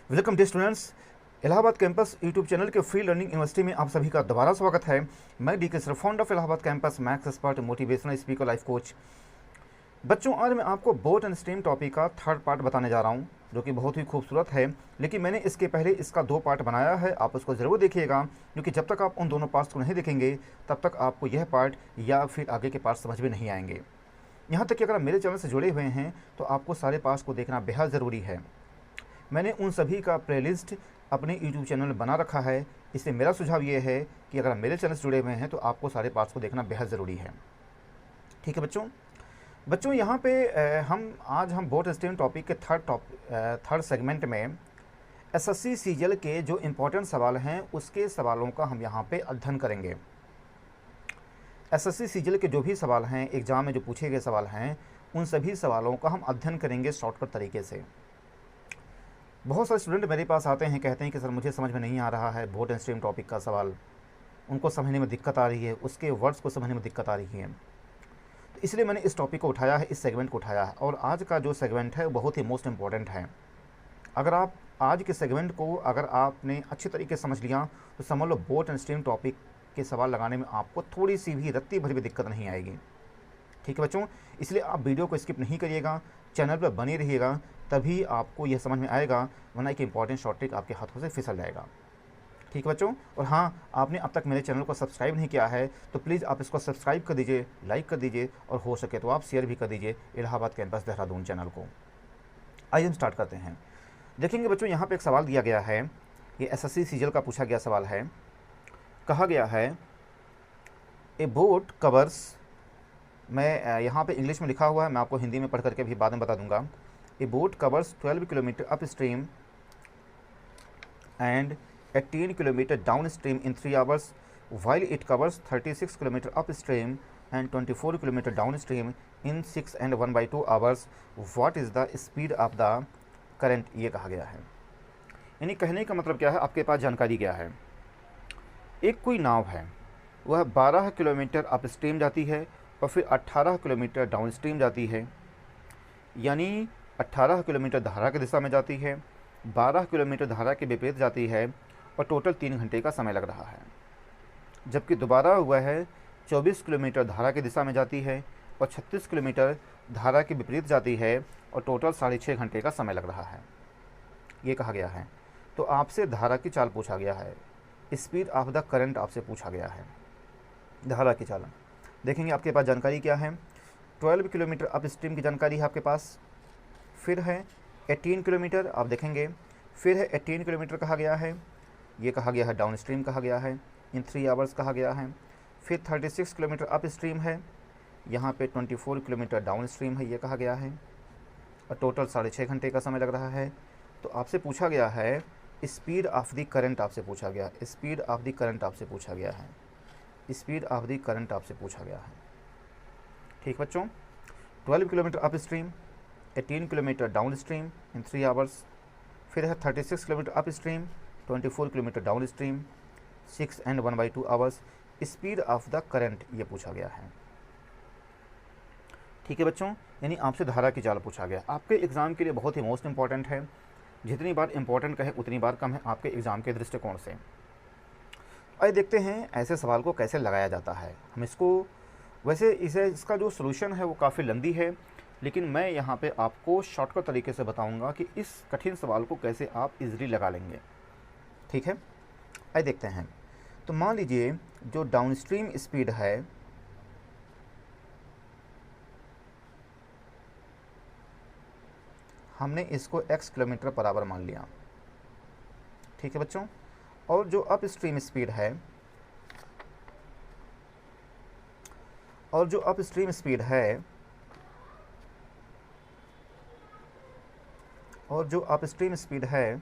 Welcome day students. Allahabad campus YouTube channel के free learning university में आप सभी का दोबारा स्वागत है। मैं DK. Sir, founder of Allahabad campus, maths expert, motivational speaker, life coach. बच्चों, आज मैं आपको बोट एंड स्ट्रीम टॉपिक का थर्ड पार्ट बताने जा रहा हूं, जो कि बहुत ही खूबसूरत है। लेकिन मैंने इसके पहले इसका 2 पार्ट बनाया है, आप उसको ज़रूर देखिएगा, क्योंकि जब तक आप उन दोनों पार्ट्स को नहीं देखेंगे तब तक आपको यह पार्ट या फिर आगे के पार्ट समझ में नहीं आएंगे। यहाँ तक कि अगर आप मेरे चैनल से जुड़े हुए हैं तो आपको सारे पार्ट्स को देखना बेहद ज़रूरी है। मैंने उन सभी का प्लेलिस्ट अपने यूट्यूब चैनल में बना रखा है, इसलिए मेरा सुझाव ये है कि अगर आप मेरे चैनल से जुड़े हुए हैं तो आपको सारे पार्ट्स को देखना बेहद ज़रूरी है। ठीक है बच्चों, यहाँ पे हम बोट स्ट्रीम टॉपिक के थर्ड सेगमेंट में एसएससी सीजीएल के जो इम्पोर्टेंट सवाल हैं उसके सवालों का हम यहाँ पे अध्ययन करेंगे। एसएससी सीजीएल के जो भी सवाल हैं, एग्ज़ाम में जो पूछे गए सवाल हैं, उन सभी सवालों का हम अध्ययन करेंगे शॉर्टकट तरीके से। बहुत सारे स्टूडेंट मेरे पास आते हैं, कहते हैं कि सर मुझे समझ में नहीं आ रहा है बोट एंड स्ट्रीम टॉपिक का सवाल, उनको समझने में दिक्कत आ रही है, उसके वर्ड्स को समझने में दिक्कत आ रही है। तो इसलिए मैंने इस टॉपिक को उठाया है, इस सेगमेंट को उठाया है। और आज का जो सेगमेंट है वो बहुत ही मोस्ट इम्पॉर्टेंट है। अगर आप आज के सेगमेंट को अगर आपने अच्छे तरीके से समझ लिया तो समझ लो बोट एंड स्ट्रीम टॉपिक के सवाल लगाने में आपको थोड़ी सी भी रत्ती भर भी दिक्कत नहीं आएगी। ठीक है बच्चों, इसलिए आप वीडियो को स्किप नहीं करिएगा, चैनल पर बने रहिएगा, तभी आपको यह समझ में आएगा, वरना एक इंपॉर्टेंट शॉर्ट ट्रिक आपके हाथों से फिसल जाएगा। ठीक है बच्चों, और हाँ, आपने अब तक मेरे चैनल को सब्सक्राइब नहीं किया है तो प्लीज़ आप इसको सब्सक्राइब कर दीजिए, लाइक कर दीजिए, और हो सके तो आप शेयर भी कर दीजिए इलाहाबाद कैंपस देहरादून चैनल को। आइए हम स्टार्ट करते हैं। देखेंगे बच्चों, यहाँ पे एक सवाल दिया गया है, ये एसएससी सीजीएल का पूछा गया सवाल है। कहा गया है ए बोट कवर्स, मैं यहाँ पे इंग्लिश में लिखा हुआ है, मैं आपको हिंदी में पढ़ करके भी बाद में बता दूंगा। ए boat covers 12 kilometre up stream and 18 kilometre down stream in 3 hours, while it covers 36 kilometre up stream and 24 kilometre down stream in 6 and 1/2 hours. What is the speed of the current, ये कहा गया है। यानी कहने का मतलब क्या है, आपके पास जानकारी क्या है। एक कोई नाव है, वह 12 किलोमीटर अप स्ट्रीम जाती है और फिर 18 किलोमीटर डाउन स्ट्रीम जाती है, यानी 18 किलोमीटर धारा की दिशा में जाती है, 12 किलोमीटर धारा के विपरीत जाती है, और टोटल 3 घंटे का समय लग रहा है। जबकि दोबारा हुआ है 24 किलोमीटर धारा की दिशा में जाती है और 36 किलोमीटर धारा के विपरीत जाती है, और टोटल 6.5 घंटे का समय लग रहा है, ये कहा गया है। तो आपसे धारा की चाल पूछा गया है, स्पीड ऑफ द करंट आपसे पूछा गया है, धारा की चाल। देखेंगे आपके पास जानकारी क्या है। 12 किलोमीटर अप स्ट्रीम की जानकारी है आपके पास, फिर है 18 किलोमीटर, आप देखेंगे, फिर है 18 किलोमीटर कहा गया है, ये कहा गया है डाउन स्ट्रीम कहा गया है, इन 3 hours कहा गया है। फिर 36 किलोमीटर अप स्ट्रीम है, यहाँ पे 24 किलोमीटर डाउन स्ट्रीम है, ये कहा गया है, और टोटल 6.5 घंटे का समय लग रहा है। तो आपसे पूछा गया है स्पीड ऑफ द करंट, आपसे पूछा गया, स्पीड ऑफ द करंट आपसे पूछा गया है, स्पीड ऑफ द करंट आपसे पूछा गया है। ठीक बच्चों, 12 kilometre up stream, 18 kilometre down stream in 3 hours, फिर है 36 kilometre up stream, 24 kilometre down stream, 6 and 1/2 hours, speed of the current ये पूछा गया है। ठीक है बच्चों, यानी आपसे धारा की चाल पूछा गया। आपके एग्ज़ाम के लिए बहुत ही मोस्ट इंपॉर्टेंट है, जितनी बार इंपॉर्टेंट कहे उतनी बार कम है आपके एग्ज़ाम के दृष्टिकोण से। आइए देखते हैं ऐसे सवाल को कैसे लगाया जाता है। हम इसको वैसे इसका जो सोल्यूशन है वो काफ़ी लंबी है, लेकिन मैं यहाँ पे आपको शॉर्टकट तरीके से बताऊँगा कि इस कठिन सवाल को कैसे आप इजीली लगा लेंगे। ठीक है, आइए देखते हैं। तो मान लीजिए जो डाउनस्ट्रीम स्पीड है, हमने इसको x किलोमीटर पर आवर मान लिया। ठीक है बच्चों, और जो अप स्ट्रीम स्पीड है, और जो अप स्ट्रीम स्पीड है, और जो अप स्ट्रीम स्पीड है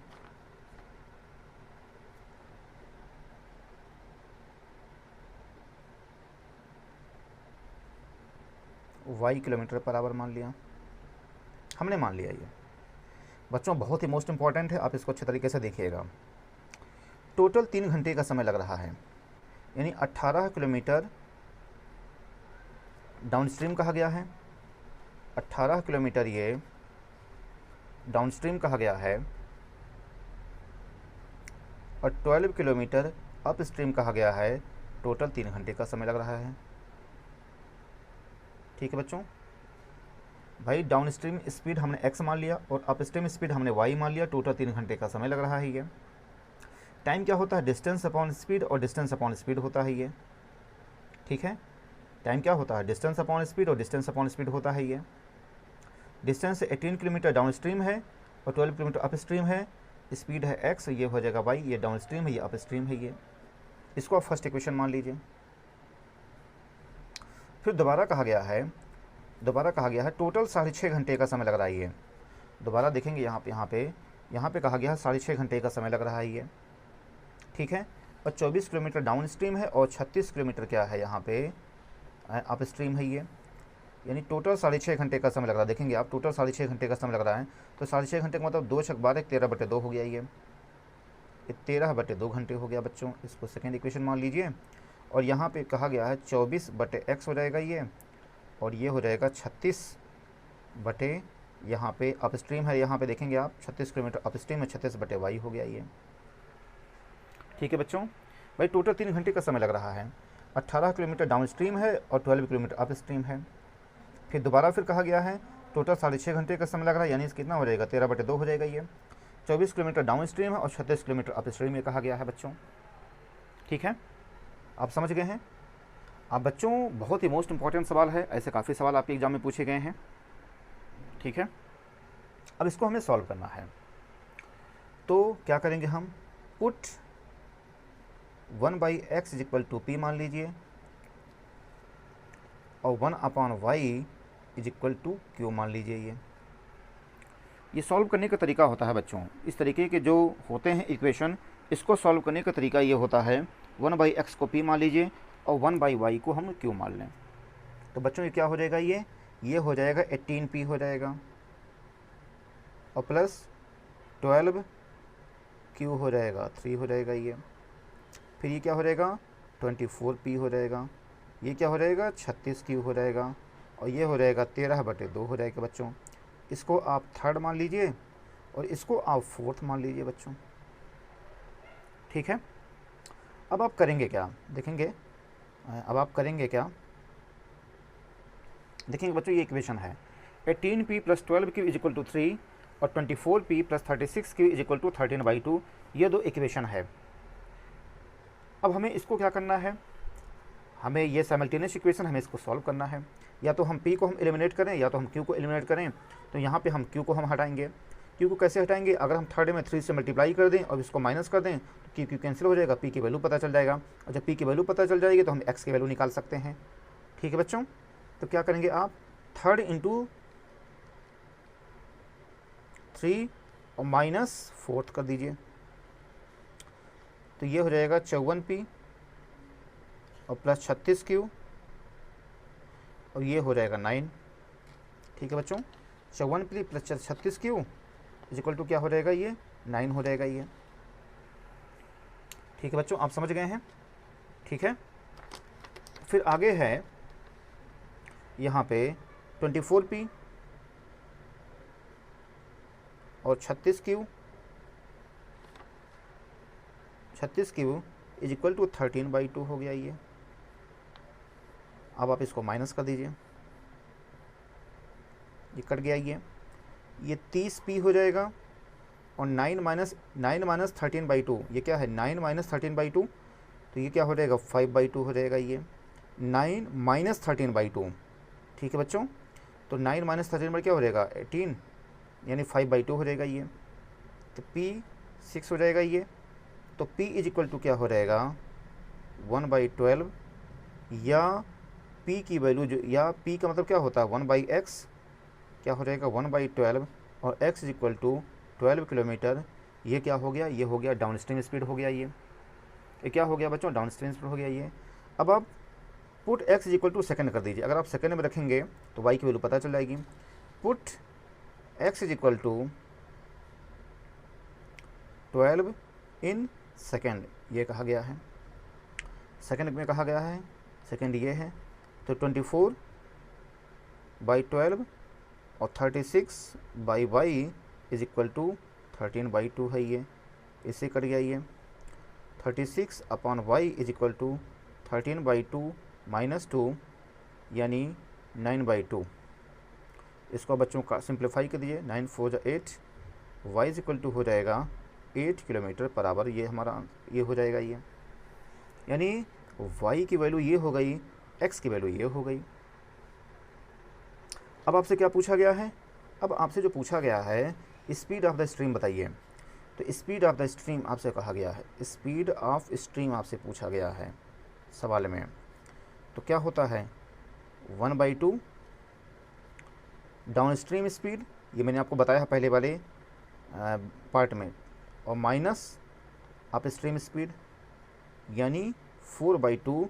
y किलोमीटर पर आवर मान लिया, हमने मान लिया। ये बच्चों बहुत ही मोस्ट इंपॉर्टेंट है, आप इसको अच्छे तरीके से देखिएगा। टोटल 3 घंटे का समय लग रहा है, यानी 18 किलोमीटर डाउनस्ट्रीम कहा गया है, 18 किलोमीटर ये डाउनस्ट्रीम कहा गया है, और 12 किलोमीटर अप स्ट्रीम कहा गया है, टोटल 3 घंटे का समय लग रहा है। ठीक है बच्चों, भाई डाउन स्ट्रीम स्पीड हमने x मान लिया और अप स्ट्रीम स्पीड हमने y मान लिया, टोटल 3 घंटे का समय लग रहा है। ये टाइम क्या होता है, डिस्टेंस अपॉन स्पीड और डिस्टेंस अपॉन स्पीड होता है ये। ठीक है, टाइम क्या होता है, डिस्टेंस अपॉन स्पीड और डिस्टेंस अपॉन स्पीड होता है ये। डिस्टेंस 18 किलोमीटर डाउन स्ट्रीम है और 12 किलोमीटर अप स्ट्रीम है, स्पीड है x, ये हो जाएगा y, ये डाउन स्ट्रीम है, ये अप स्ट्रीम है ये। इसको आप फर्स्ट इक्वेशन मान लीजिए। फिर दोबारा कहा गया है टोटल 6.5 घंटे का समय लग रहा है ये। दोबारा देखेंगे यहाँ पे कहा गया है 6.5 घंटे का समय लग रहा है ये। ठीक है, और 24 किलोमीटर डाउन स्ट्रीम है और 36 किलोमीटर क्या है यहाँ पे अप स्ट्रीम है ये, यानी टोटल 6.5 घंटे का समय लग रहा है। देखेंगे आप, टोटल 6.5 घंटे का समय लग रहा है, तो 6.5 घंटे का मतलब 2 छक 12, 13/2 हो गया ये 13/2 घंटे हो गया बच्चों। इसको सेकेंड इक्वेशन मान लीजिए। और यहाँ पे कहा गया है 24/x हो जाएगा ये, और ये हो जाएगा 36 बटे, यहाँ पे अप स्ट्रीम है, यहाँ पे देखेंगे आप 36 किलोमीटर अप स्ट्रीम है, 36/y हो गया ये। ठीक है बच्चों, भाई टोटल 3 घंटे का समय लग रहा है। 18 किलोमीटर डाउन स्ट्रीम है और 12 किलोमीटर अप स्ट्रीम है। फिर दोबारा फिर कहा गया है टोटल 6.5 घंटे का समय लग रहा है, यानी कितना हो जाएगा, 13/2 हो जाएगा ये। 24 किलोमीटर डाउन स्ट्रीम है और 36 किलोमीटर अप स्ट्रीम ये कहा गया है बच्चों। ठीक है, आप समझ गए हैं। अब बच्चों बहुत ही मोस्ट इंपॉर्टेंट सवाल है, ऐसे काफ़ी सवाल आपके एग्जाम में पूछे गए हैं। ठीक है, अब इसको हमें सॉल्व करना है। तो क्या करेंगे हम, पुट 1/x = p मान लीजिए और 1/y = q मान लीजिए। ये सॉल्व करने का तरीका होता है बच्चों, इस तरीके के जो होते हैं इक्वेशन, इसको सॉल्व करने का तरीका ये होता है 1/x को p मान लीजिए और 1/y को हम q मान लें। तो बच्चों ये क्या हो जाएगा, ये हो जाएगा 18p हो जाएगा और प्लस 12q हो जाएगा 3 हो जाएगा ये। फिर ये क्या हो जाएगा 24p हो जाएगा, ये क्या हो जाएगा 36q हो जाएगा और ये हो जाएगा 13/2 हो जाएगा बच्चों। इसको आप थर्ड मान लीजिए और इसको आप फोर्थ मान लीजिए बच्चों। ठीक है, अब आप करेंगे क्या, देखेंगे देखेंगे बच्चों, ये इक्वेशन है 18p + 12q = 3 और 24p + 36q = 13/2, ये दो इक्वेशन है। अब हमें इसको क्या करना है, हमें ये साइमल्टेनियस इक्वेशन हमें इसको सॉल्व करना है। या तो हम p को हम एलिमिनेट करें या तो हम q को एलिमिनेट करें। तो यहाँ पे हम q को हम हटाएंगे। q को कैसे हटाएंगे, अगर हम थर्ड में 3 से मल्टीप्लाई कर दें और इसको माइनस कर दें तो q कैंसिल हो जाएगा, p की वैल्यू पता चल जाएगा, और जब p की वैल्यू पता चल जाएगी तो हम x की वैल्यू निकाल सकते हैं। ठीक है बच्चों, तो क्या करेंगे आप, 3 × 3 और -4 कर दीजिए, तो ये हो जाएगा 54p और प्लस 36q और ये हो जाएगा 9। ठीक है बच्चों, 54p + 36q = क्या हो जाएगा, ये 9 हो जाएगा ये। ठीक है बच्चों, आप समझ गए हैं। ठीक है, फिर आगे है यहाँ पे 24p और 36q = 13/2 हो गया ये। अब आप इसको माइनस कर दीजिए, ये कट गया ये 30p हो जाएगा और 9 - 13/2, ये क्या है 9 - 13/2, तो ये क्या हो जाएगा 5/2 हो जाएगा ये 9 - 13/2। ठीक है बच्चों, तो 9 - 13 क्या हो जाएगा 18, यानी 5/2 हो जाएगा ये। तो p 6 हो जाएगा ये। तो p = क्या हो जाएगा 1/12, या p की वैल्यू जो, या p का मतलब क्या होता है 1/x, क्या हो जाएगा 1/12 और x = 12 किलोमीटर। ये क्या हो गया, ये हो गया डाउन स्ट्रीम स्पीड हो गया ये क्या हो गया बच्चों, डाउन स्ट्रीम स्पीड हो गया ये। अब आप पुट x = सेकेंड कर दीजिए, अगर आप सेकेंड में रखेंगे तो y की वैल्यू पता चल जाएगी। पुट x = 12 इन सेकेंड, ये कहा गया है, सेकेंड में कहा गया है, सेकेंड ये है, तो 24/12 और 36/y = 13/2 है ये, इससे कट गया ये। 36 upon y is equal to 13/2 minus 2 यानी 9/2। इसको बच्चों का सिंप्लीफाई कर दिए, 9 4 जा 8, वाई इज इक्वल टू हो जाएगा 8 किलोमीटर पर आवर। ये हमारा ये हो जाएगा ये, यानी y की वैल्यू ये हो गई, x की वैल्यू ये हो गई। अब आपसे क्या पूछा गया है? अब आपसे जो पूछा गया है स्पीड ऑफ द स्ट्रीम बताइए। तो स्पीड ऑफ द स्ट्रीम आपसे कहा गया है, स्पीड ऑफ स्ट्रीम आपसे पूछा गया है सवाल में। तो क्या होता है 1/2 डाउन स्ट्रीम स्पीड, ये मैंने आपको बताया है पहले वाले पार्ट में, और माइनस अप स्ट्रीम स्पीड यानी 4/2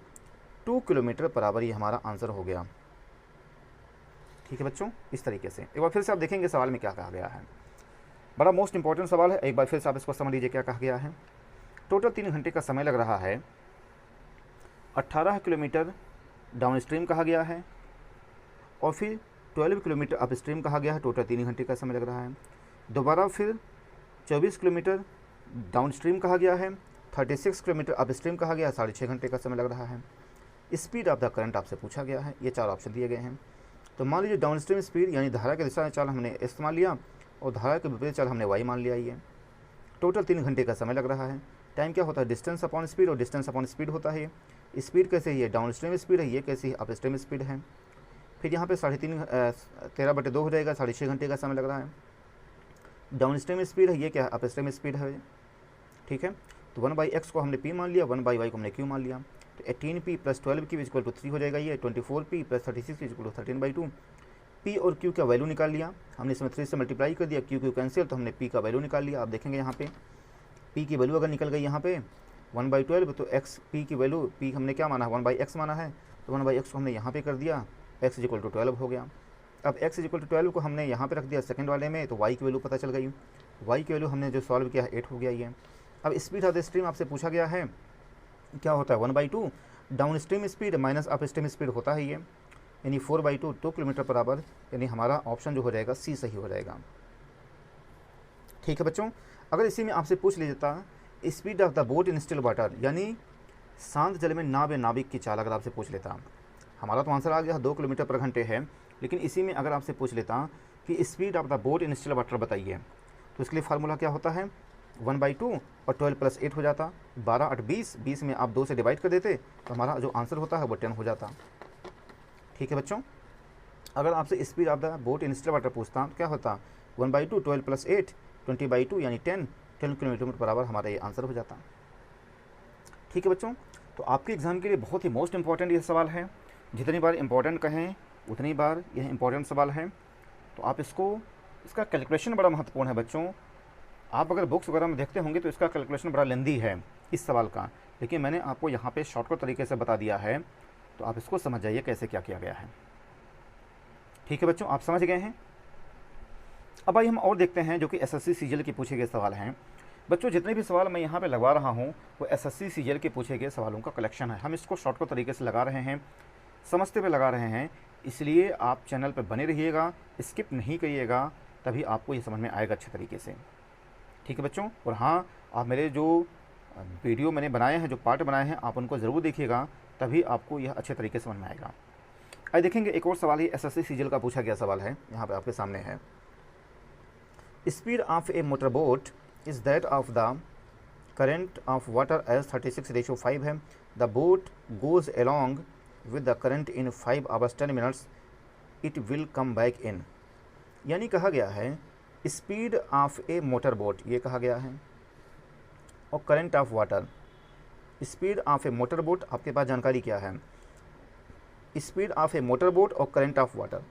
2 किलोमीटर पर आवर। ये हमारा आंसर हो गया। ठीक है बच्चों, इस तरीके से एक बार फिर से आप देखेंगे सवाल में क्या कहा गया है। बड़ा मोस्ट इंपॉर्टेंट सवाल है, एक बार फिर से आप इसको समझ लीजिए क्या कहा गया है। टोटल 3 घंटे का समय लग रहा है, 18 किलोमीटर डाउन स्ट्रीम कहा गया है और फिर 12 किलोमीटर अप स्ट्रीम कहा गया है। टोटल 3 घंटे का समय लग रहा है। दोबारा फिर 24 किलोमीटर डाउन स्ट्रीम कहा गया है, 36 किलोमीटर अप स्ट्रीम कहा गया है, 6.5 घंटे का समय लग रहा है। स्पीड ऑफ द करंट आपसे पूछा गया है, ये 4 ऑप्शन दिए गए हैं। तो मान लीजिए डाउन स्ट्रीम स्पीड यानी धारा के दिशा में चाल हमने एक्स मान लिया और धारा के विपरीत चाल हमने वाई मान लिया। ये टोटल 3 घंटे का समय लग रहा है। टाइम क्या होता है? डिस्टेंस अपॉन स्पीड, और डिस्टेंस अपॉन स्पीड होता है। स्पीड कैसे है? ये डाउन स्ट्रीम स्पीड है, ये कैसी है? अप स्ट्रीम स्पीड है। फिर यहाँ पे 13/2 हो जाएगा, 6.5 घंटे का समय लग रहा है। डाउन स्ट्रीम स्पीड है, ये क्या है? अप स्ट्रीम स्पीड है। ठीक है, तो 1/x को हमने p मान लिया, 1/y को हमने q मान लिया। तो 18p + 12q इक्वल टू 3 हो जाएगा। ये 24p + 36 इक्वल टू 13/2। p और q का वैल्यू निकाल लिया हमने, इसमें 3 से मल्टीप्लाई कर दिया, q कैंसिल, तो हमने p का वैल्यू निकाल लिया। आप देखेंगे यहाँ पे p की वैल्यू अगर निकल गई यहाँ पे 1/12, तो x p की वैल्यू, p हमने क्या माना है? 1/x माना है, तो 1/x को हमने यहाँ पे कर दिया, x इक्वल टू 12 हो गया। अब x इक्वल टू 12 को हमने यहाँ पे रख दिया सेकंड वाले में, तो y की वैल्यू पता चल गई। y की वैल्यू हमने जो सॉल्व किया है 8 हो गया ये। अब स्पीड ऑफ द स्ट्रीम आपसे पूछा गया है, क्या होता है? 1/2 down stream speed minus up stream speed होता है ये, यानी 4/2 2 किलोमीटर पर आवर, यानी हमारा ऑप्शन जो हो जाएगा सी सही हो जाएगा। ठीक है बच्चों, अगर इसी में आपसे पूछ लिया जाता speed of the boat in still water, यानी शांत जल में नाव या नाविक की चाल, अगर आपसे पूछ लेता, हमारा तो आंसर आ गया 2 किलोमीटर पर घंटे है, लेकिन इसी में अगर आपसे पूछ लेता कि speed of the boat in still water बताइए, तो इसके लिए फार्मूला क्या होता है? 1/2 और 12 + 8 हो जाता, 12 8 20, 20 में आप 2 से डिवाइड कर देते, तो हमारा जो आंसर होता है वो 10 हो जाता। ठीक है बच्चों, अगर आपसे speed of the boat in still water पूछता तो क्या होता? 1/2 12 + 8 20/2 यानी 10 किलोमीटर पर आवर, हमारा ये आंसर हो जाता। ठीक है बच्चों, तो आपके एग्जाम के लिए बहुत ही मोस्ट इंपॉर्टेंट ये सवाल है। जितनी बार इंपॉर्टेंट कहें उतनी बार यह इंपॉर्टेंट सवाल है। तो आप इसका कैलकुलेशन बड़ा महत्वपूर्ण है बच्चों। आप अगर बुक्स वगैरह में देखते होंगे तो इसका कैलकुलेशन बड़ा लेंदी है इस सवाल का, लेकिन मैंने आपको यहाँ पे शॉर्टकट तरीके से बता दिया है, तो आप इसको समझ जाइए कैसे क्या किया गया है। ठीक है बच्चों, आप समझ गए हैं। अब आइए हम और देखते हैं जो कि एसएससी सीजीएल के पूछे गए सवाल हैं। बच्चों जितने भी सवाल मैं यहाँ पे लगवा रहा हूँ वो एसएससी सीजीएल के पूछे गए सवालों का कलेक्शन है। हम इसको शॉर्टकट तरीके से लगा रहे हैं, समझते हुए लगा रहे हैं, इसलिए आप चैनल पर बने रहिएगा, स्किप नहीं करिएगा, तभी आपको ये समझ में आएगा अच्छे तरीके से। ठीक है बच्चों, और हाँ, आप मेरे जो वीडियो मैंने बनाए हैं, जो पार्ट बनाए हैं, आप उनको ज़रूर देखिएगा, तभी आपको यह अच्छे तरीके से समझ में आएगा। आइए देखेंगे एक और सवाल ही एसएससी सीजीएल का पूछा गया सवाल है, यहाँ पे आपके सामने है। Speed of a motor boat is that of the current of water as 36:5 है। The boat goes along with the current in 5 hours 10 minutes, it will come back in. यानी कहा गया है speed of a motor boat, ये कहा गया है, और current of water. Speed of a motor boat, आपके पास जानकारी क्या है? Speed of a motor boat और करंट ऑफ वाटर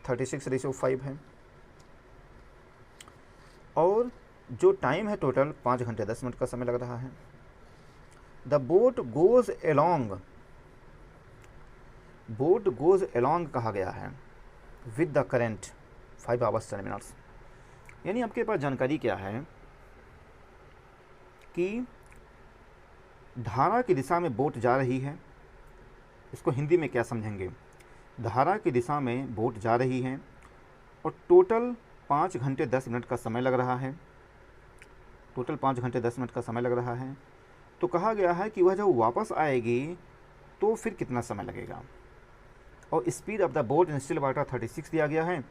36:5 है, और जो टाइम है टोटल 5 घंटे 10 मिनट का समय लग रहा है। The boat goes along, boat goes along कहा गया है with the current 5 hours 10 minutes। यानी आपके पास जानकारी क्या है कि धारा की दिशा में बोट जा रही है। इसको हिंदी में क्या समझेंगे? धारा की दिशा में बोट जा रही है और टोटल 5 घंटे 10 मिनट का समय लग रहा है। टोटल 5 घंटे 10 मिनट का समय लग रहा है। तो कहा गया है कि वह जब वापस आएगी तो फिर कितना समय लगेगा। और speed of the boat in still water 36 दिया गया है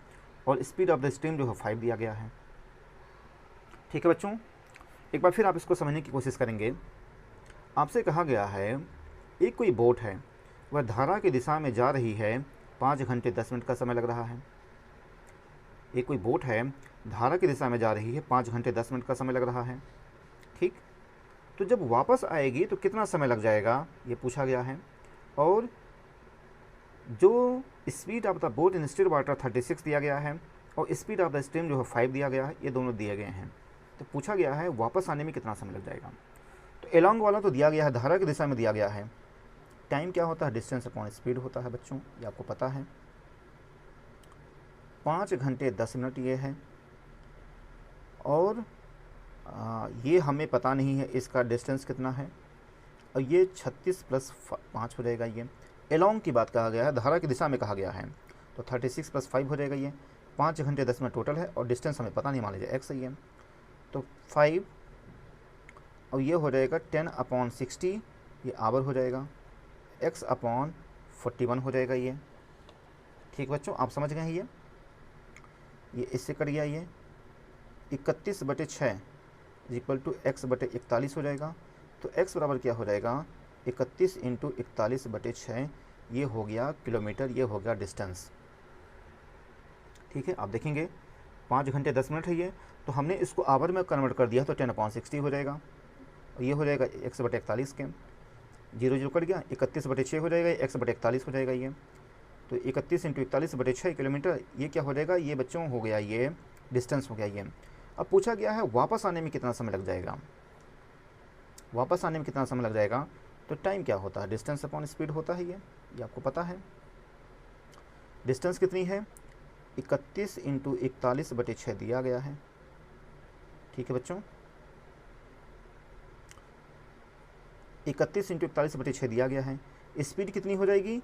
और स्पीड ऑफ द स्ट्रीम जो है 5 दिया गया है। ठीक है बच्चों, एक बार फिर आप इसको समझने की कोशिश करेंगे। आपसे कहा गया है एक कोई बोट है, वह धारा की दिशा में जा रही है, 5 घंटे 10 मिनट का समय लग रहा है। एक कोई बोट है, धारा की दिशा में जा रही है, 5 घंटे 10 मिनट का समय लग रहा है। ठीक, तो जब वापस आएगी तो कितना समय लग जाएगा, ये पूछा गया है। और जो speed of the boat in still water 36 दिया गया है और स्पीड ऑफ द स्ट्रीम जो है 5 दिया गया है, ये दोनों दिए गए हैं। तो पूछा गया है वापस आने में कितना समय लग जाएगा। तो एलॉन्ग वाला तो दिया गया है, धारा की दिशा में दिया गया है। टाइम क्या होता है, डिस्टेंस अपॉन स्पीड होता है बच्चों, ये आपको पता है। 5 घंटे 10 मिनट ये है और ये हमें पता नहीं है इसका डिस्टेंस कितना है। और ये 36 + 5 हो जाएगा। ये एलॉन्ग की बात कहा गया है, धारा की दिशा में कहा गया है, तो 36 + 5 हो जाएगा। ये 5 घंटे 10 मिनट टोटल है और डिस्टेंस हमें पता नहीं, मान लीजिए x है ये, तो 5 और ये हो जाएगा 10/60, ये आवर हो जाएगा, x/41 हो जाएगा ये। ठीक बच्चों, आप समझ गए हैं। ये इससे कट गया, ये 31/6 = x/41 हो जाएगा। तो x बराबर क्या हो जाएगा, 31 × 41/6, ये हो गया किलोमीटर, ये हो गया डिस्टेंस। ठीक है, आप देखेंगे 5 घंटे 10 मिनट है ये, तो हमने इसको आवर में कन्वर्ट कर दिया तो 10/60 हो जाएगा और ये हो जाएगा x/41 के, 0 कट गया, 31/6 हो जाएगा, x/41 हो जाएगा ये। तो 31 × 41/6 किलोमीटर, ये क्या हो जाएगा, ये बच्चों हो गया ये डिस्टेंस हो गया ये। अब पूछा गया है वापस आने में कितना समय लग जाएगा। वापस आने में कितना समय लग जाएगा, तो टाइम क्या होता है, डिस्टेंस अपॉन स्पीड होता है ये आपको पता है। डिस्टेंस कितनी है, 31 × 41/6 दिया गया है। ठीक है बच्चों, 31 × 41/6 दिया गया है। स्पीड कितनी हो जाएगी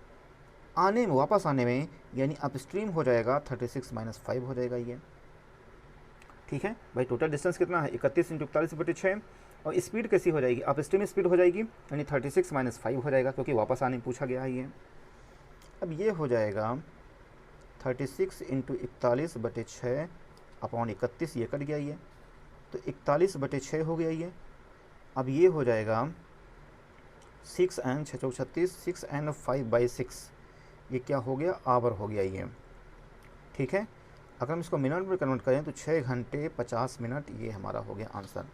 आने में, वापस आने में, यानी अपस्ट्रीम हो जाएगा 36 - 5 हो जाएगा ये। ठीक है भाई, टोटल डिस्टेंस कितना है, 31 × 41/6 और स्पीड कैसी हो जाएगी, अपस्ट्रीम स्पीड हो जाएगी, यानी 36 - 5 हो जाएगा, क्योंकि वापस आने में पूछा गया है ये। अब ये हो जाएगा 36 × 41/6 अपॉन 31, ये कट गया ये, तो 41/6 हो गया ये। अब ये हो जाएगा 6 N 6 36, 6 N 5/6, ये क्या हो गया, आवर हो गया ये। ठीक है, अगर हम इसको मिनट में कन्वर्ट करें तो 6 घंटे 50 मिनट, ये हमारा हो गया आंसर।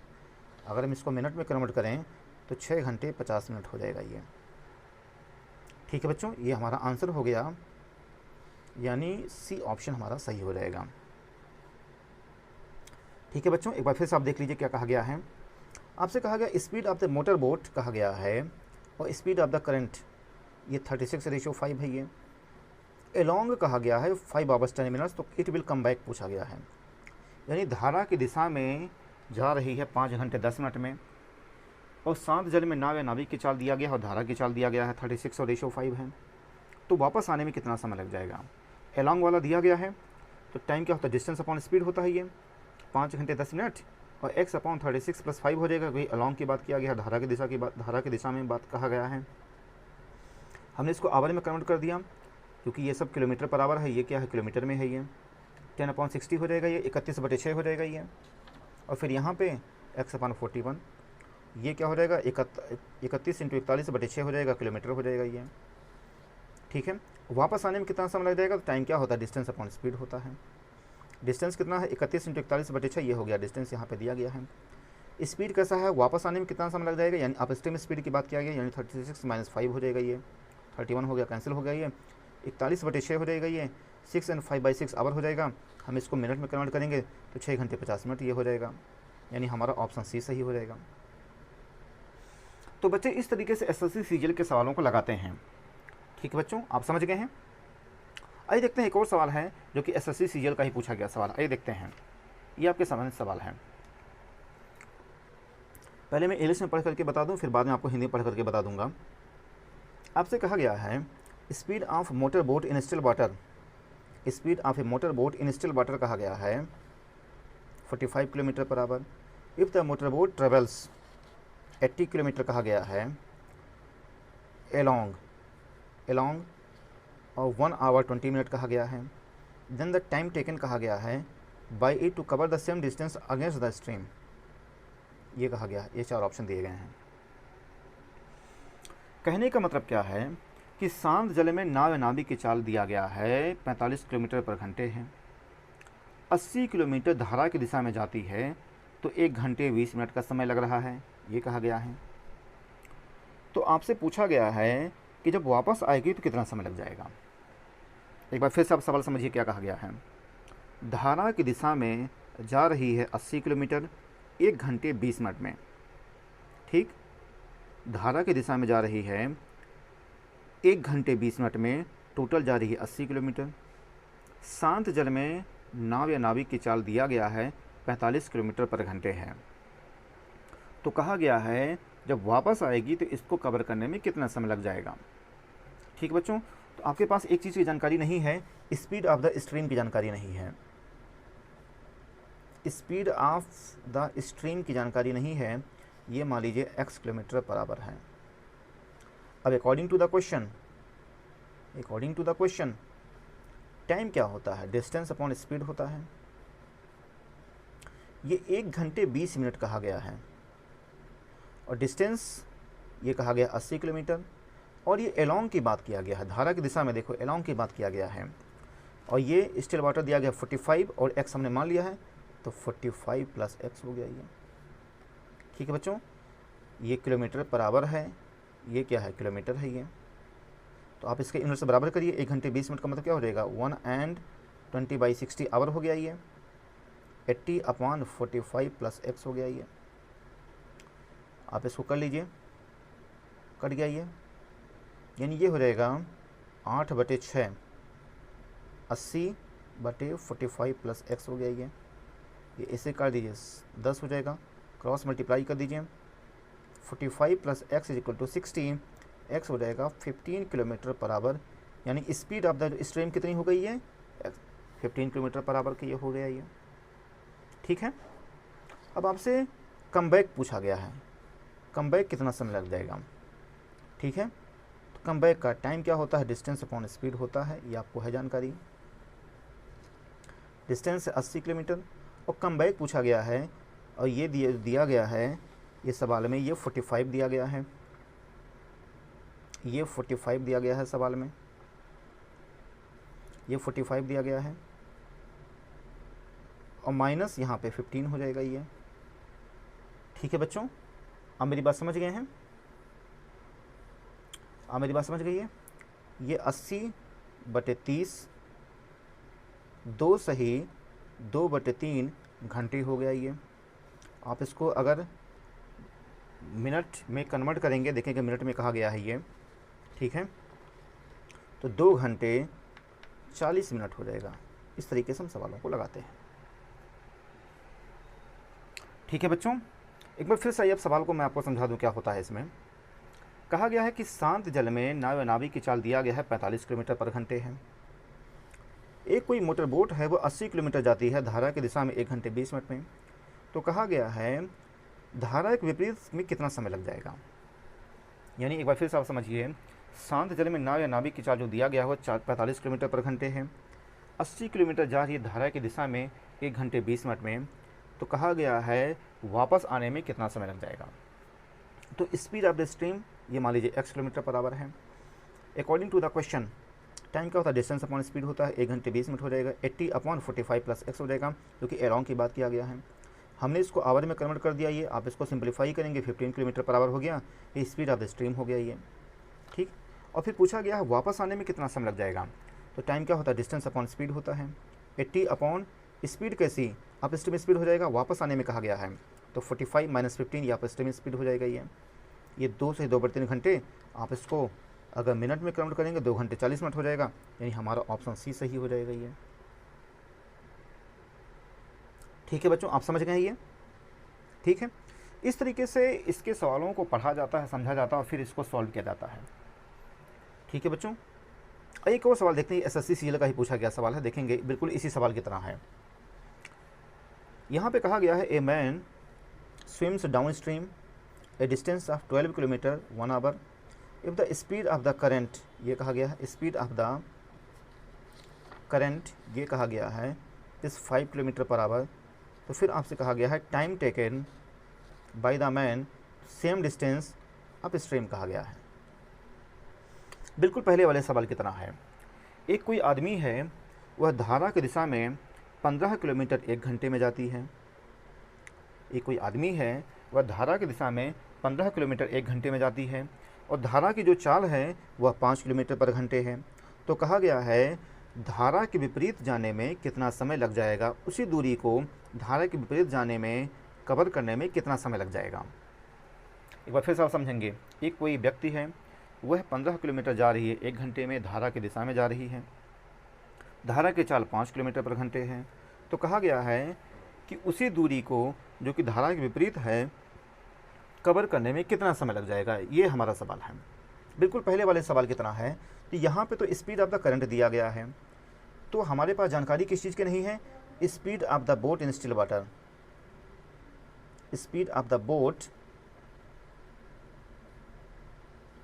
अगर हम इसको मिनट में कन्वर्ट करें तो 6 घंटे 50 मिनट हो जाएगा ये। ठीक है बच्चों, ये हमारा आंसर हो गया, यानी सी ऑप्शन हमारा सही हो जाएगा। ठीक है बच्चों, एक बार फिर से आप देख लीजिए क्या कहा गया है। आपसे कहा गया speed of the motor boat कहा गया है और स्पीड ऑफ द करंट ये 36:5 है ये। एलॉन्ग कहा गया है 5 hours 10 minutes, तो इट विल कम बैक पूछा गया है, यानी धारा की दिशा में जा रही है 5 घंटे 10 मिनट में और शांत जल में नाव या नाविक की चाल दिया गया और धारा की चाल दिया गया है 36:5 है। तो वापस आने में कितना समय लग जाएगा। एलॉन्ग वाला दिया गया है, तो टाइम क्या होता है, डिस्टेंस अपॉन स्पीड होता है ये, 5 घंटे 10 मिनट और x/36 + 5 हो जाएगा, क्योंकि एलॉन्ग की बात किया गया, धारा की दिशा की बात, धारा की दिशा में बात कहा गया है। हमने इसको आवर में कन्वर्ट कर दिया, क्योंकि ये सब किलोमीटर पर आवर है, ये क्या है, किलोमीटर में है ये। 10/60 हो जाएगा ये, 31/6 हो जाएगा ये। और फिर यहाँ पे x/41, ये क्या हो जाएगा, 31 × 41/6 हो जाएगा, किलोमीटर हो जाएगा ये। ठीक है, वापस आने में कितना समय लग जाएगा, तो टाइम क्या होता है, डिस्टेंस अपॉन स्पीड होता है। डिस्टेंस कितना है, 31 × 41/6, ये हो गया डिस्टेंस, यहाँ पे दिया गया है। स्पीड कैसा है, वापस आने में कितना समय लग जाएगा, यानी अपस्ट्रीम स्पीड की बात किया गया, यानी 36 - 5 हो जाएगा ये, 31 हो गया, कैंसिल हो गया ये, 41/6 हो जाएगा ये, 6 N 5/6 आवर हो जाएगा। हम इसको मिनट में कन्वर्ट करेंगे तो 6 घंटे 50 मिनट ये हो जाएगा, यानी हमारा ऑप्शन सी सही हो जाएगा। तो बच्चे इस तरीके से SSC CGL के सवालों को लगाते हैं। ठीक है बच्चों, आप समझ गए हैं। आइए देखते हैं एक और सवाल है जो कि SSC CGL का ही पूछा गया सवाल। आइए देखते हैं, ये आपके सामने सवाल है। पहले मैं इंग्लिश में पढ़ करके बता दूं, फिर बाद में आपको हिंदी में पढ़ करके बता दूंगा। आपसे कहा गया है speed of motor boat in still water, speed of a motor boat in still water कहा गया है 45 kilometre per our. If the motorboat travels 80 kilometre कहा गया है एलोंग और 1 आवर 20 मिनट कहा गया है, देन द टाइम टेकन कहा गया है by it to cover the same distance against the stream, ये कहा गया है। ये 4 ऑप्शन दिए गए हैं। कहने का मतलब क्या है कि शांत जल में नाव या नाविक की चाल दिया गया है 45 किलोमीटर पर घंटे है, 80 किलोमीटर धारा की दिशा में जाती है तो 1 घंटे 20 मिनट का समय लग रहा है, ये कहा गया है। तो आपसे पूछा गया है कि जब वापस आएगी तो कितना समय लग जाएगा। एक बार फिर से आप सवाल समझिए क्या कहा गया है। धारा की दिशा में जा रही है 80 किलोमीटर 1 घंटे 20 मिनट में, ठीक। धारा की दिशा में जा रही है 1 घंटे 20 मिनट में, टोटल जा रही है 80 किलोमीटर। शांत जल में नाव या नाविक की चाल दिया गया है 45 किलोमीटर पर घंटे है। तो कहा गया है जब वापस आएगी तो इसको कवर करने में कितना समय लग जाएगा। ठीक बच्चों, तो आपके पास एक चीज़ की जानकारी नहीं है, स्पीड ऑफ द स्ट्रीम की जानकारी नहीं है। स्पीड ऑफ द स्ट्रीम की जानकारी नहीं है, ये मान लीजिए x किलोमीटर बराबर है। अब according to the question time क्या होता है, डिस्टेंस अपॉन स्पीड होता है। ये 1 घंटे 20 मिनट कहा गया है और डिस्टेंस ये कहा गया 80 किलोमीटर, और ये एलोंग की बात किया गया है, धारा की दिशा में देखो एलोंग की बात किया गया है, और ये स्टिल वाटर दिया गया 45 और x हमने मान लिया है तो 45 प्लस x हो गया ये। ठीक है बच्चों, ये किलोमीटर बराबर है, ये क्या है किलोमीटर है ये। तो आप इसके इनवर्स से बराबर करिए, 1 घंटे 20 मिनट का मतलब क्या हो जाएगा 1/20/60 आवर हो गया ये, 80/45 प्लस x हो गया ये। आप इसको कर लीजिए, कट गया ये, यानी ये हो जाएगा 8/6 80/45 प्लस x हो गया ये इसे कर दीजिए 10 हो जाएगा, क्रॉस मल्टीप्लाई कर दीजिए, 45 plus x is equal to 60, x हो जाएगा 15 किलोमीटर पर आवर, यानी स्पीड ऑफ द स्ट्रीम कितनी हो गई है 15 किलोमीटर पर आवर की ये हो गया ये। ठीक है, अब आपसे कम बैक पूछा गया है, कम बैक कितना समय लग जाएगा। ठीक है, तो कम बैक का टाइम क्या होता है, डिस्टेंस अपॉन स्पीड होता है, ये आपको है जानकारी। डिस्टेंस 80 किलोमीटर और कम बैक पूछा गया है, और ये दिया गया है ये सवाल में, ये 45 दिया गया है, ये 45 दिया गया है सवाल में, ये 45 दिया गया है, और माइनस यहाँ पे 15 हो जाएगा ये। ठीक है बच्चों, आप मेरी बात समझ गए हैं, आप मेरी बात समझ गई है। ये 80/30 2 सही 2/3 घंटे हो गया ये। आप इसको अगर मिनट में कन्वर्ट करेंगे, देखेंगे मिनट में कहा गया है ये, ठीक है, तो 2 घंटे 40 मिनट हो जाएगा। इस तरीके से हम सवालों को लगाते हैं। ठीक है बच्चों, एक बार फिर से अब सवाल को मैं आपको समझा दूं क्या होता है। इसमें कहा गया है कि शांत जल में नाव या नाविक की चाल दिया गया है 45 किलोमीटर पर घंटे है। एक कोई मोटर बोट है वो 80 किलोमीटर जाती है धारा की दिशा में 1 घंटे 20 मिनट में। तो कहा गया है धारा के विपरीत में कितना समय लग जाएगा। यानी एक बार फिर से आप समझिए, शांत जल में नाव या नाविक की चाल जो दिया गया है वो 45 किलोमीटर पर घंटे है, 80 किलोमीटर जा रही है धारा की दिशा में 1 घंटे 20 मिनट में। तो कहा गया है वापस आने में कितना समय लग जाएगा। तो स्पीड ऑफ द स्ट्रीम ये मान लीजिए x किलोमीटर पर आवर है। According to the question time क्या होता है, डिस्टेंस अपॉन स्पीड होता है, 1 घंटे 20 मिनट हो जाएगा, 80/45 प्लस x हो जाएगा, क्योंकि एलोंग की बात किया गया है। हमने इसको आवर में कन्वर्ट कर दिया, ये आप इसको सिंप्लीफाई करेंगे 15 किलोमीटर पर आवर हो गया, ये स्पीड ऑफ द स्ट्रीम हो गया ये। ठीक, और फिर पूछा गया है वापस आने में कितना समय लग जाएगा। तो टाइम क्या होता है, डिस्टेंस अपॉन स्पीड होता है, 80 अपॉन स्पीड कैसी आप स्ट्रीम स्पीड हो जाएगा, वापस आने में कहा गया है तो 45 माइनस 15 या स्ट्रीम स्पीड हो जाएगा ये 2 से 2/3 घंटे। आप इसको अगर मिनट में कन्वर्ट करेंगे 2 घंटे 40 मिनट हो जाएगा, यानी हमारा ऑप्शन सी सही हो जाएगा ये। ठीक है बच्चों, आप समझ गए ये। ठीक है, इस तरीके से इसके सवालों को पढ़ा जाता है, समझा जाता है और फिर इसको सॉल्व किया जाता है। ठीक है बच्चों, एक और सवाल देखते हैं, एसएससी सीजीएल का ही पूछा गया सवाल है, देखेंगे बिल्कुल इसी सवाल की तरह है। यहाँ पे कहा गया है a man swims downstream a distance of 12 kilometre 1 hour. If the speed of the current, ये कहा गया है स्पीड ऑफ द करंट, ये कहा गया है इस 5 किलोमीटर पर आवर, तो फिर आपसे कहा गया है time taken by the man same distance up stream कहा गया है। बिल्कुल पहले वाले सवाल की तरह है। एक कोई आदमी है, वह धारा की दिशा में 15 किलोमीटर 1 घंटे में जाती है। एक कोई आदमी है, वह धारा की दिशा में 15 किलोमीटर 1 घंटे में जाती है और धारा की जो चाल है वह 5 किलोमीटर पर घंटे है। तो कहा गया है धारा के विपरीत जाने में कितना समय लग जाएगा, उसी दूरी को धारा के विपरीत जाने में कवर करने में कितना समय लग जाएगा। एक बार फिर से आप समझेंगे। एक कोई व्यक्ति है, वह 15 किलोमीटर जा रही है 1 घंटे में, धारा की दिशा में जा रही है। धारा की चाल 5 किलोमीटर पर घंटे है। तो कहा गया है कि उसी दूरी को जो कि धारा के विपरीत है कवर करने में कितना समय लग जाएगा, ये हमारा सवाल है। बिल्कुल पहले वाले सवाल की तरह है कि यहाँ पे तो स्पीड ऑफ द करंट दिया गया है, तो हमारे पास जानकारी किस चीज़ की नहीं है, speed of the boat in still water. Speed of the boat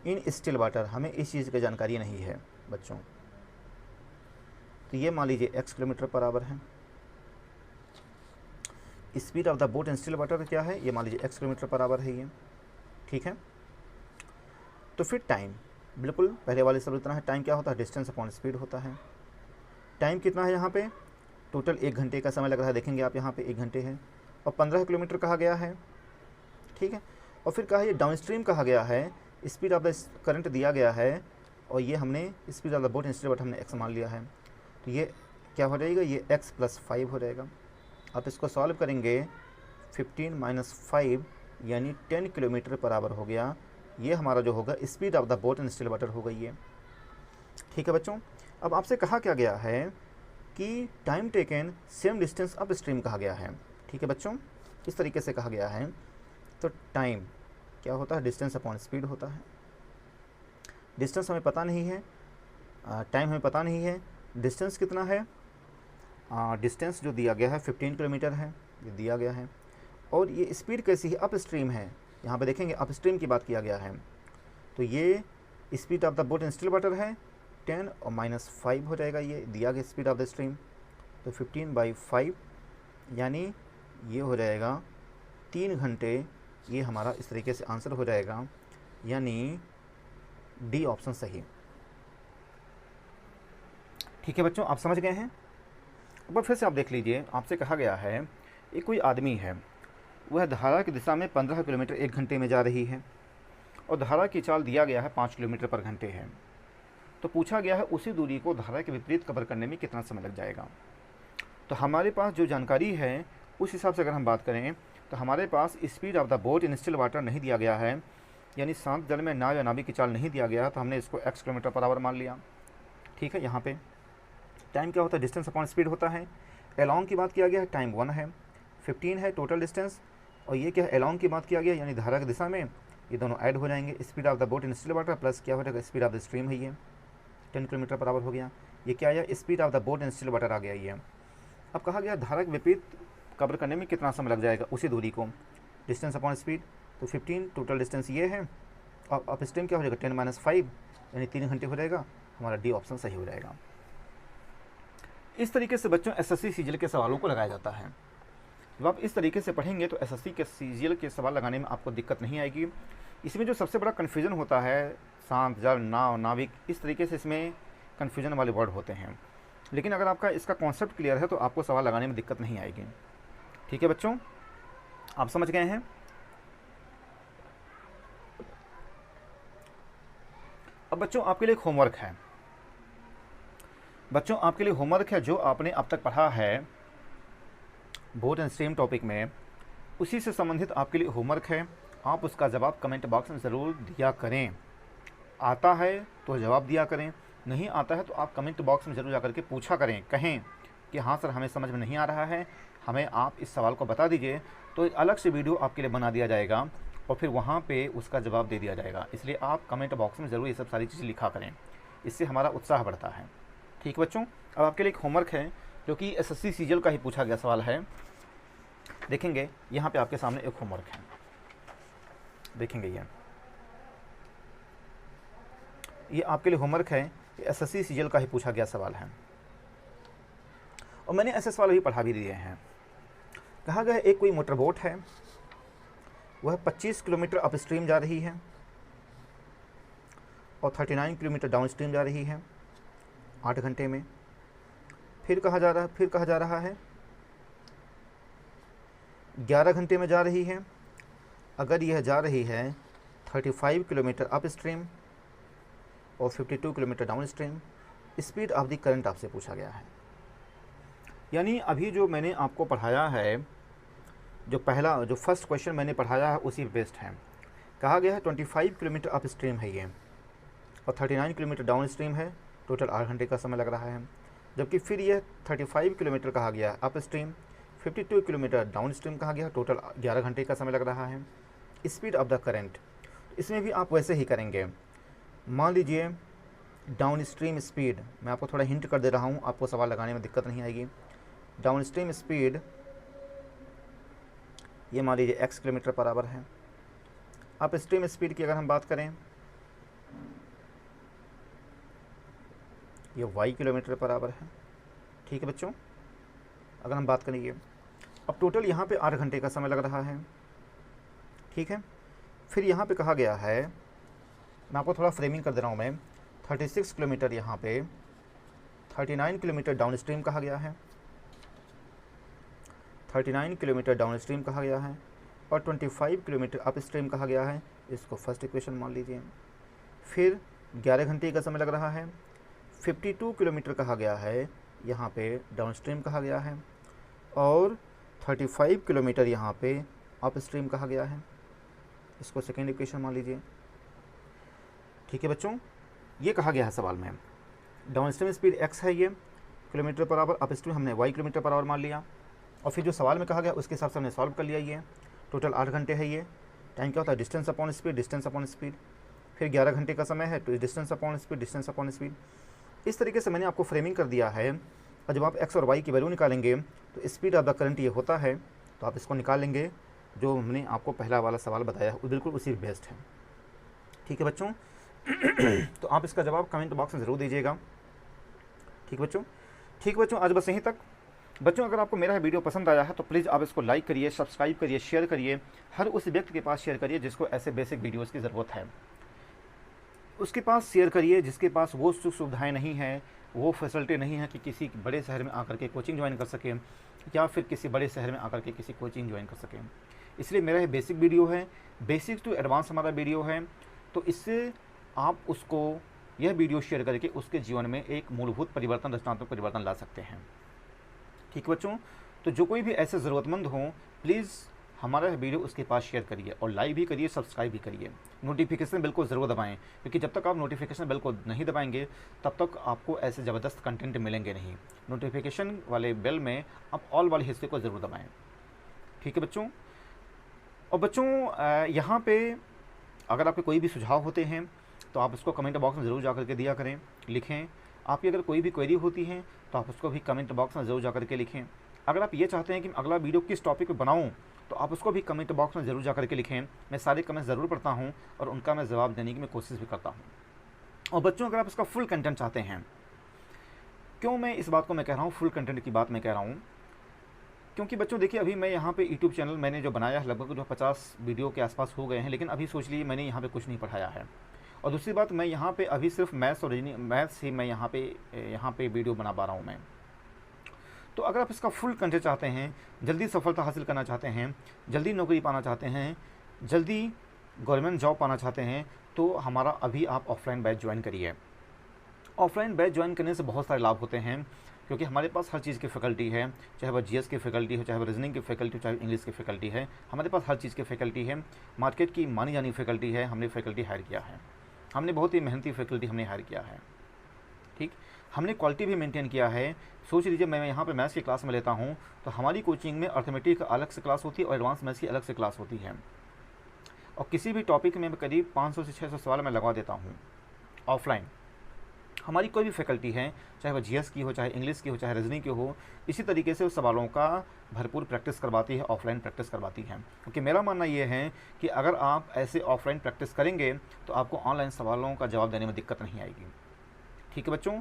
in still water, हमें इस चीज़ की जानकारी नहीं है बच्चों। तो ये मान लीजिए x किलोमीटर पर आवर है। Speed of the boat in still water क्या है, ये मान लीजिए x किलोमीटर पर आवर है ये, ठीक है। तो फिर टाइम बिल्कुल पहले वाले सब इतना है। टाइम क्या होता है, डिस्टेंस अपॉन स्पीड होता है। टाइम कितना है यहाँ पे, टोटल 1 घंटे का समय लग रहा है, देखेंगे आप यहाँ पे 1 घंटे है और 15 किलोमीटर कहा गया है, ठीक है। और फिर कहा ये डाउन स्ट्रीम कहा गया है, स्पीड ऑफ द करंट दिया गया है और ये हमने speed of the boat in still water हमने x मान लिया है। तो ये क्या हो जाएगा, ये x + 5 हो जाएगा। आप इसको सॉल्व करेंगे, 15 - 5 यानी 10 किलोमीटर पर आवर हो गया। ये हमारा जो होगा speed of the boat in still water हो गई है, ठीक है बच्चों। अब आपसे कहा क्या गया है कि time taken same distance up stream कहा गया है, ठीक है बच्चों। इस तरीके से कहा गया है। तो टाइम क्या होता है, डिस्टेंस अपॉन स्पीड होता है। डिस्टेंस हमें पता नहीं है, टाइम हमें पता नहीं है। डिस्टेंस कितना है, डिस्टेंस जो दिया गया है 15 किलोमीटर है, ये दिया गया है। और ये स्पीड कैसी है, अप स्ट्रीम है। यहाँ पे देखेंगे अप स्ट्रीम की बात किया गया है। तो ये speed of the boat in still water है 10 और -5 हो जाएगा, ये दिया गया स्पीड ऑफ द स्ट्रीम। तो 15/5 यानी ये हो जाएगा 3 घंटे। ये हमारा इस तरीके से आंसर हो जाएगा, यानी डी ऑप्शन सही, ठीक है बच्चों। आप समझ गए हैं। अब फिर से आप देख लीजिए, आपसे कहा गया है एक कोई आदमी है, वह धारा की दिशा में 15 किलोमीटर 1 घंटे में जा रही है और धारा की चाल दिया गया है 5 किलोमीटर पर घंटे है। तो पूछा गया है उसी दूरी को धारा के विपरीत कवर करने में कितना समय लग जाएगा। तो हमारे पास जो जानकारी है उस हिसाब से अगर हम बात करें तो हमारे पास speed of the boat in still water नहीं दिया गया है, यानी शांत जल में नाव या नाविक की चाल नहीं दिया गया, तो हमने इसको x किलोमीटर पर आवर मान लिया, ठीक है। यहाँ पे टाइम क्या होता है, डिस्टेंस अपॉन स्पीड होता है। एलॉन्ग की बात किया गया है, टाइम 1 है, 15 है टोटल डिस्टेंस, और ये क्या है एलॉन्ग की बात किया गया, यानी धारा की दिशा में ये दोनों ऐड हो जाएंगे। Speed of the boat in still water plus क्या हो जाएगा, स्पीड ऑफ द स्ट्रीम है, ये 10 किलोमीटर पर आवर हो गया। ये क्या आया, speed of the boat in still water आ गया ये। अब कहा गया धारा के विपरीत कवर करने में कितना समय लग जाएगा उसी दूरी को, डिस्टेंस अपॉन स्पीड। तो 15 टोटल डिस्टेंस ये है और अप स्ट्रीम क्या हो जाएगा 10 - 5 यानी 3 घंटे हो जाएगा। हमारा डी ऑप्शन सही हो जाएगा। इस तरीके से बच्चों एसएससी सीजीएल के सवालों को लगाया जाता है। जब आप इस तरीके से पढ़ेंगे तो एसएससी के सीजीएल के सवाल लगाने में आपको दिक्कत नहीं आएगी। इसमें जो सबसे बड़ा कन्फ्यूजन होता है, शांत जल, नाव, नाविक, इस तरीके से इसमें कन्फ्यूजन वाले वर्ड होते हैं। लेकिन अगर आपका इसका कॉन्सेप्ट क्लियर है तो आपको सवाल लगाने में दिक्कत नहीं आएगी, ठीक है बच्चों। आप समझ गए हैं। अब बच्चों आपके लिए होमवर्क है, बच्चों आपके लिए होमवर्क है जो आपने अब तक पढ़ा है बोट एंड स्ट्रीम टॉपिक में, उसी से संबंधित आपके लिए होमवर्क है। आप उसका जवाब कमेंट बॉक्स में ज़रूर दिया करें। आता है तो जवाब दिया करें, नहीं आता है तो आप कमेंट बॉक्स में ज़रूर जाकर के पूछा करें, कहें कि हाँ सर हमें समझ में नहीं आ रहा है, हमें आप इस सवाल को बता दीजिए। तो एक अलग से वीडियो आपके लिए बना दिया जाएगा और फिर वहाँ पे उसका जवाब दे दिया जाएगा। इसलिए आप कमेंट बॉक्स में ज़रूर ये सब सारी चीज़ें लिखा करें, इससे हमारा उत्साह बढ़ता है, ठीक बच्चों। अब आपके लिए एक होमवर्क है जो कि एसएससी सीजीएल का ही पूछा गया सवाल है। देखेंगे यहाँ पे आपके सामने एक होमवर्क है। देखेंगे ये आपके लिए होमवर्क है, ये एसएससी सीजीएल का ही पूछा गया सवाल है और मैंने ऐसे सवाल भी पढ़ा भी दिए हैं। कहा गया एक कोई मोटर बोट है, वह 25 किलोमीटर अप स्ट्रीम जा रही है और 39 किलोमीटर डाउन स्ट्रीम जा रही है 8 घंटे में। फिर कहा जा रहा है 11 घंटे में जा रही है। अगर यह जा रही है 35 किलोमीटर अप स्ट्रीम और 52 kilometre down stream, speed of the current आपसे पूछा गया है। यानी अभी जो मैंने आपको पढ़ाया है, जो फर्स्ट क्वेश्चन मैंने पढ़ाया है उसी बेस्ड है। कहा गया है 25 किलोमीटर अप स्ट्रीम है ये और 39 किलोमीटर डाउन स्ट्रीम है, टोटल 8 घंटे का समय लग रहा है। जबकि फिर यह 35 किलोमीटर कहा गया up stream, 52 kilometre down stream कहा गया, टोटल 11 घंटे का समय लग रहा है। स्पीड ऑफ द करंट, इसमें भी आप वैसे ही करेंगे। मान लीजिए डाउन स्ट्रीम स्पीड, मैं आपको थोड़ा हिंट कर दे रहा हूँ, आपको सवाल लगाने में दिक्कत नहीं आएगी। डाउन स्ट्रीम स्पीड ये मान लीजिए x किलोमीटर पर आवर है। अप स्ट्रीम स्पीड की अगर हम बात करें ये y किलोमीटर पर आवर है। ठीक है बच्चों, अगर हम बात करेंगे अब टोटल यहाँ पे 8 घंटे का समय लग रहा है। ठीक है, फिर यहाँ पे कहा गया है, मैं आपको थोड़ा फ्रेमिंग कर दे रहा हूँ मैं, 36 किलोमीटर यहाँ पे, 39 किलोमीटर डाउन स्ट्रीम कहा गया है, 39 किलोमीटर डाउन स्ट्रीम कहा गया है और 25 किलोमीटर अप स्ट्रीम कहा गया है। इसको फर्स्ट इक्वेशन मान लीजिए। फिर 11 घंटे का समय लग रहा है। 52 किलोमीटर कहा गया है, यहाँ पे डाउन स्ट्रीम कहा गया है और 35 किलोमीटर यहाँ पे अप स्ट्रीम कहा गया है। इसको सेकेंड इक्वेशन मान लीजिए। ठीक है बच्चों, ये कहा गया है सवाल में। डाउन स्ट्रीम स्पीड x है ये kilometre per our, up stream हमने y किलोमीटर पर आवर मान लिया और फिर जो सवाल में कहा गया उसके हिसाब से हमने सॉल्व कर लिया। ये टोटल 8 घंटे है। ये टाइम क्या होता है, distance upon speed, distance upon speed. फिर 11 घंटे का समय है तो distance upon speed, distance upon speed. इस तरीके से मैंने आपको फ्रेमिंग कर दिया है और जब आप x और y की वैल्यू निकालेंगे तो स्पीड ऑफ द करंट ये होता है, तो आप इसको निकाल लेंगे। जो हमने आपको पहला वाला सवाल बताया है बिल्कुल उसी बेस्ड है। ठीक है बच्चों, तो आप इसका जवाब कमेंट बॉक्स में ज़रूर दीजिएगा। ठीक बच्चों, ठीक बच्चों, आज बस यहीं तक। बच्चों अगर आपको मेरा वीडियो पसंद आया है तो प्लीज़ आप इसको लाइक करिए, सब्सक्राइब करिए, शेयर करिए। हर उस व्यक्ति के पास शेयर करिए जिसको ऐसे बेसिक वीडियोस की ज़रूरत है, उसके पास शेयर करिए जिसके पास वो सुख सुविधाएँ नहीं हैं, वो फैसिलिटी नहीं है कि किसी बड़े शहर में आकर के कोचिंग ज्वाइन कर सकें या फिर किसी बड़े शहर में आकर के किसी कोचिंग ज्वाइन कर सकें। इसलिए मेरा ये बेसिक वीडियो है, बेसिक टू एडवांस हमारा वीडियो है। तो इससे आप उसको यह वीडियो शेयर करके उसके जीवन में एक मूलभूत परिवर्तन, रचनात्मक परिवर्तन ला सकते हैं। ठीक बच्चों, तो जो कोई भी ऐसे ज़रूरतमंद हो प्लीज़ हमारा वीडियो उसके पास शेयर करिए और लाइक भी करिए, सब्सक्राइब भी करिए। नोटिफिकेशन बेल को ज़रूर दबाएं, क्योंकि जब तक आप नोटिफिकेशन बेल को नहीं दबाएंगे तब तक आपको ऐसे ज़बरदस्त कंटेंट मिलेंगे नहीं। नोटिफिकेशन वाले बेल में आप ऑल वाले हिस्से को ज़रूर दबाएँ। ठीक है बच्चों, और बच्चों यहाँ पे अगर आपके कोई भी सुझाव होते हैं तो आप उसको कमेंट बॉक्स में ज़रूर जा करके दिया करें, लिखें। आपकी अगर कोई भी क्वेरी होती है तो आप उसको भी कमेंट बॉक्स में ज़रूर जा करके लिखें। अगर आप ये चाहते हैं कि अगला वीडियो किस टॉपिक पे बनाऊं तो आप उसको भी कमेंट बॉक्स में ज़रूर जा करके लिखें। मैं सारे कमेंट्स ज़रूर पढ़ता हूं और उनका मैं जवाब देने की मैं कोशिश भी करता हूं। और बच्चों अगर आप इसका फुल कंटेंट चाहते हैं, क्यों मैं इस बात को मैं कह रहा हूँ, फुल कंटेंट की बात मैं कह रहा हूँ, क्योंकि बच्चों देखिए अभी मैं यहाँ पे यूट्यूब चैनल मैंने जो बनाया है लगभग जो 50 वीडियो के आसपास हो गए हैं, लेकिन अभी सोच लीजिए मैंने यहाँ पे कुछ नहीं पढ़ाया है। और दूसरी बात, मैं यहाँ पे अभी सिर्फ मैथ्स और मैथ्स ही मैं यहाँ पे वीडियो बना पा रहा हूँ मैं। तो अगर आप इसका फुल कंटेंट चाहते हैं, जल्दी सफलता हासिल करना चाहते हैं, जल्दी नौकरी पाना चाहते हैं, जल्दी गवर्नमेंट जॉब पाना चाहते हैं, तो हमारा अभी आप ऑफलाइन बैच ज्वाइन करिए। ऑफलाइन बैच ज्वाइन करने से बहुत सारे लाभ होते हैं, क्योंकि हमारे पास हर चीज़ की फैकल्टी है, चाहे वह जीएस की फैकल्टी हो, चाहे वह रीजनिंग की फैकल्टी हो, चाहे इंग्लिश की फैकल्टी है। हमारे पास हर चीज़ की फैकल्टी है। मार्केट की मानी जानी फैकल्टी है, हमने फैकल्टी हायर किया है, हमने बहुत ही मेहनती फैकल्टी हमने हायर किया है। ठीक, हमने क्वालिटी भी मेंटेन किया है। सोच लीजिए मैं यहाँ पे मैथ्स की क्लास में लेता हूँ तो हमारी कोचिंग में अर्थमेटिक अलग से क्लास होती है और एडवांस मैथ्स की अलग से क्लास होती है, और किसी भी टॉपिक में करीब 500 से 600 सवाल मैं लगा देता हूँ ऑफलाइन। हमारी कोई भी फैकल्टी है, चाहे वह जीएस की हो, चाहे इंग्लिश की हो, चाहे रीजनिंग की हो, इसी तरीके से उस सवालों का भरपूर प्रैक्टिस करवाती है, ऑफलाइन प्रैक्टिस करवाती है। क्योंकि मेरा मानना ये है कि अगर आप ऐसे ऑफलाइन प्रैक्टिस करेंगे तो आपको ऑनलाइन सवालों का जवाब देने में दिक्कत नहीं आएगी। ठीक है बच्चों,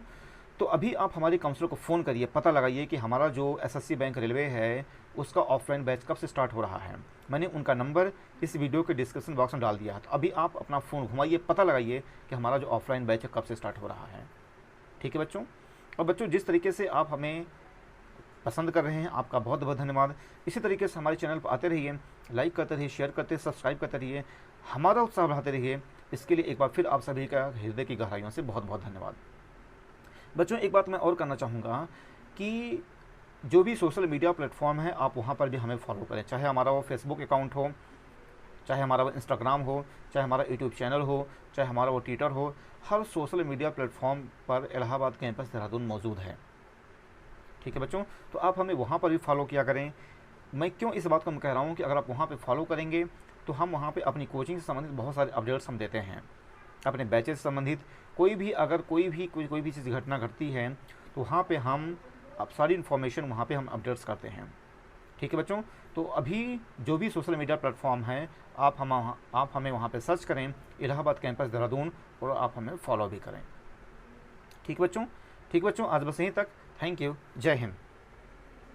तो अभी आप हमारे काउंसलर को फ़ोन करिए, पता लगाइए कि हमारा जो एसएससी बैंक रेलवे है उसका ऑफलाइन बैच कब से स्टार्ट हो रहा है। मैंने उनका नंबर इस वीडियो के डिस्क्रिप्शन बॉक्स में डाल दिया है। तो अभी आप अपना फ़ोन घुमाइए, पता लगाइए कि हमारा जो ऑफलाइन बैच है कब से स्टार्ट हो रहा है। ठीक है बच्चों, और बच्चों जिस तरीके से आप हमें पसंद कर रहे हैं आपका बहुत बहुत धन्यवाद। इसी तरीके से हमारे चैनल पर आते रहिए, लाइक करते रहिए, शेयर करते, सब्सक्राइब करते रहिए, हमारा उत्साह बढ़ाते रहिए। इसके लिए एक बार फिर आप सभी का हृदय की गहराइयों से बहुत बहुत धन्यवाद। बच्चों एक बात मैं और करना चाहूँगा कि जो भी सोशल मीडिया प्लेटफॉर्म है आप वहाँ पर भी हमें फॉलो करें, चाहे हमारा वो फेसबुक अकाउंट हो, चाहे हमारा वो इंस्टाग्राम हो, चाहे हमारा यूट्यूब चैनल हो, चाहे हमारा वो ट्विटर हो। हर सोशल मीडिया प्लेटफॉर्म पर इलाहाबाद कैंपस देहरादून मौजूद है। ठीक है बच्चों, तो आप हमें वहाँ पर भी फॉलो किया करें। मैं क्यों इस बात को मैं कह रहा हूँ कि अगर आप वहाँ पे फॉलो करेंगे तो हम वहाँ पे अपनी कोचिंग से संबंधित बहुत सारे अपडेट्स हम देते हैं, अपने बैचेस से संबंधित कोई भी अगर कोई भी चीज़ घटना घटती है तो वहाँ पे हम अब सारी इन्फॉर्मेशन वहाँ पे हम अपडेट्स करते हैं। ठीक है बच्चों, तो अभी जो भी सोशल मीडिया प्लेटफॉर्म है आप हमें वहाँ पे सर्च करें इलाहाबाद कैंपस देहरादून और आप हमें फॉलो भी करें। ठीक बच्चों, आज बस यहीं तक। थैंक यू, जय हिंद।